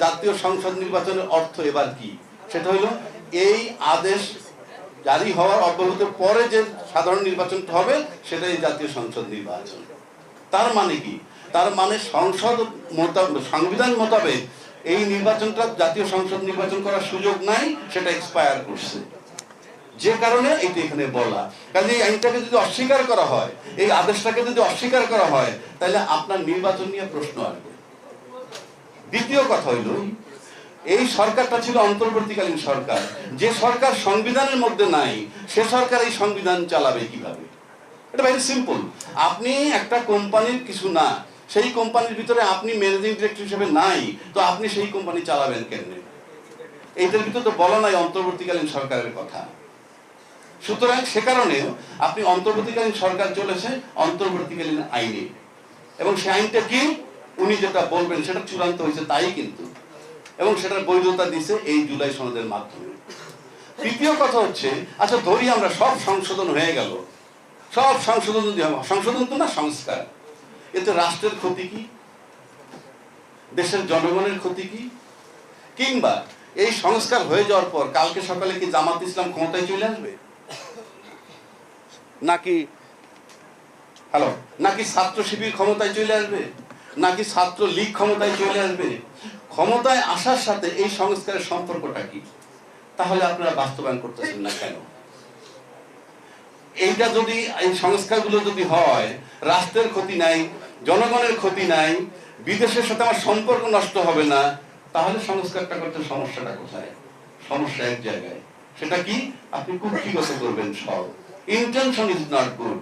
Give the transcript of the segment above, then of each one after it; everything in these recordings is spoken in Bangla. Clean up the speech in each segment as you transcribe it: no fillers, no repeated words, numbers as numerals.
জাতীয় সংসদ নির্বাচনের অর্থ এবার কি, সেটা হলো এই আদেশ জারি হওয়ার অব্যাহতির পরে যে সাধারণ নির্বাচনটা হবে সেটাই জাতীয় সংসদ নির্বাচন। তার মানে কি? তার মানে সংবিধান মোতাবেক এই নির্বাচনটা জাতীয় সংসদ নির্বাচন করার সুযোগ নাই, সেটা এক্সপায়ার করছে। যে কারণে এটি এখানে বলা, কাজে এই আইনটাকে যদি অস্বীকার করা হয়, এই আদেশটাকে যদি অস্বীকার করা হয়, তাহলে আপনার নির্বাচন নিয়ে প্রশ্ন আসবে। দ্বিতীয় কথা হইল, এই সরকারটা ছিল অন্তর্বর্তীকালীন সরকার। যে সরকার সংবিধানের মধ্যে নাই, সে সরকার এই সংবিধান চালাবে কিভাবে? এটা ভেরি সিম্পল। আপনি একটা কোম্পানির কিছু না, সেই কোম্পানির ভিতরে আপনি ম্যানেজিং ডিরেক্টর হিসেবে নাই, তো আপনি সেই কোম্পানি চালাবেন কেমনে? এইটার ভিতরে তো বলা নাই অন্তর্বর্তীকালীন সরকারের কথা। সুতরাং সে কারণে আপনি অন্তর্বর্তীকালীন সরকার চলেছে অন্তর্বর্তীকালীন আইনে, এবং সেই আইনটা কি উনি যেটা বলবেন সেটা চূড়ান্ত হয়েছে তাই কিন্তু, এবং সেটার বৈধতা দিছে এই জুলাই সনদের মাধ্যমে। তৃতীয় কথা হচ্ছে, আচ্ছা ধরি আমরা সব সংশোধন হয়ে গেল, সব সংশোধন যদি হয়, সংশোধন তো না সংস্কার, এতে রাষ্ট্রের ক্ষতি কি, দেশের জনগণের ক্ষতি কি? কিংবা এই সংস্কার হয়ে যাওয়ার পর কালকে সকালে কি জামাত ইসলাম ক্ষমতায় চলে আসবে? নাকি ছাত্র শিবির ক্ষমতায় চলে আসবে? নাকি ছাত্র লীগ ক্ষমতায় চলে আসবে? ক্ষমতায় আসার সাথে এই সংস্কারের সম্পর্কটা কি? তাহলে আপনারা বাস্তবায়ন করতেছেন না কেন? এইটা যদি, এই সংস্কারগুলো যদি হয়, রাষ্ট্রের ক্ষতি নাই, জনগণের ক্ষতি নাই, বিদেশের সাথে আমার সম্পর্ক নষ্ট হবে না, তাহলে সংস্কারটা করতে সমস্যাটা কোথায়? সমস্যা এক জায়গায়, সেটা কি? আপনি কুক্ষিগত করবেন সব। Intention is not good,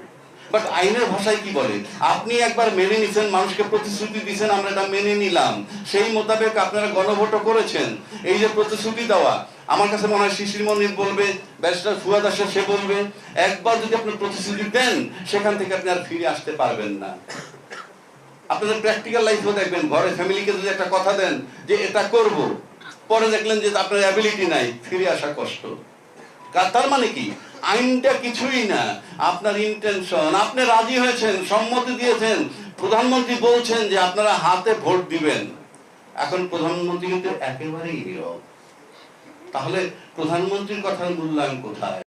but আইনের ভাষায় কি বলে? আপনি একবার মেনে নিছেন, মানুষকে প্রতিশ্রুতি দিয়েছেন, আমরা এটা মেনে নিলাম, সেই মোতাবেক আপনারা গণভোট করেছেন। এই যে প্রতিশ্রুতি দেওয়া, আমার কাছে মনে হয় শিশির মনির বলবে, ব্যারিস্টার ফুয়াদ আশা সে বলবে, একবার যদি আপনি প্রতিশ্রুতি দেন, সেখান থেকে আপনি আর ফিরে আসতে পারবেন না। আপনাদের প্র্যাকটিক্যাল লাইফেও দেখবেন, ঘরে ফ্যামিলিকে যদি একটা কথা দেন যে এটা করব, পরে দেখলেন যে আপনার অ্যাবিলিটি নাই, ফিরে আসা কষ্ট। তার মানে কি? আইনটা কিছুই না, আপনার ইন্টেনশন। আপনি রাজি হয়েছেন, সম্মতি দিয়েছেন, প্রধানমন্ত্রী বলছেন যে আপনারা হাতে ভোট দিবেন, এখন প্রধানমন্ত্রী কিন্তু একেবারেই নীরব। তাহলে প্রধানমন্ত্রীর কথার মূল্যায়ন কোথায়?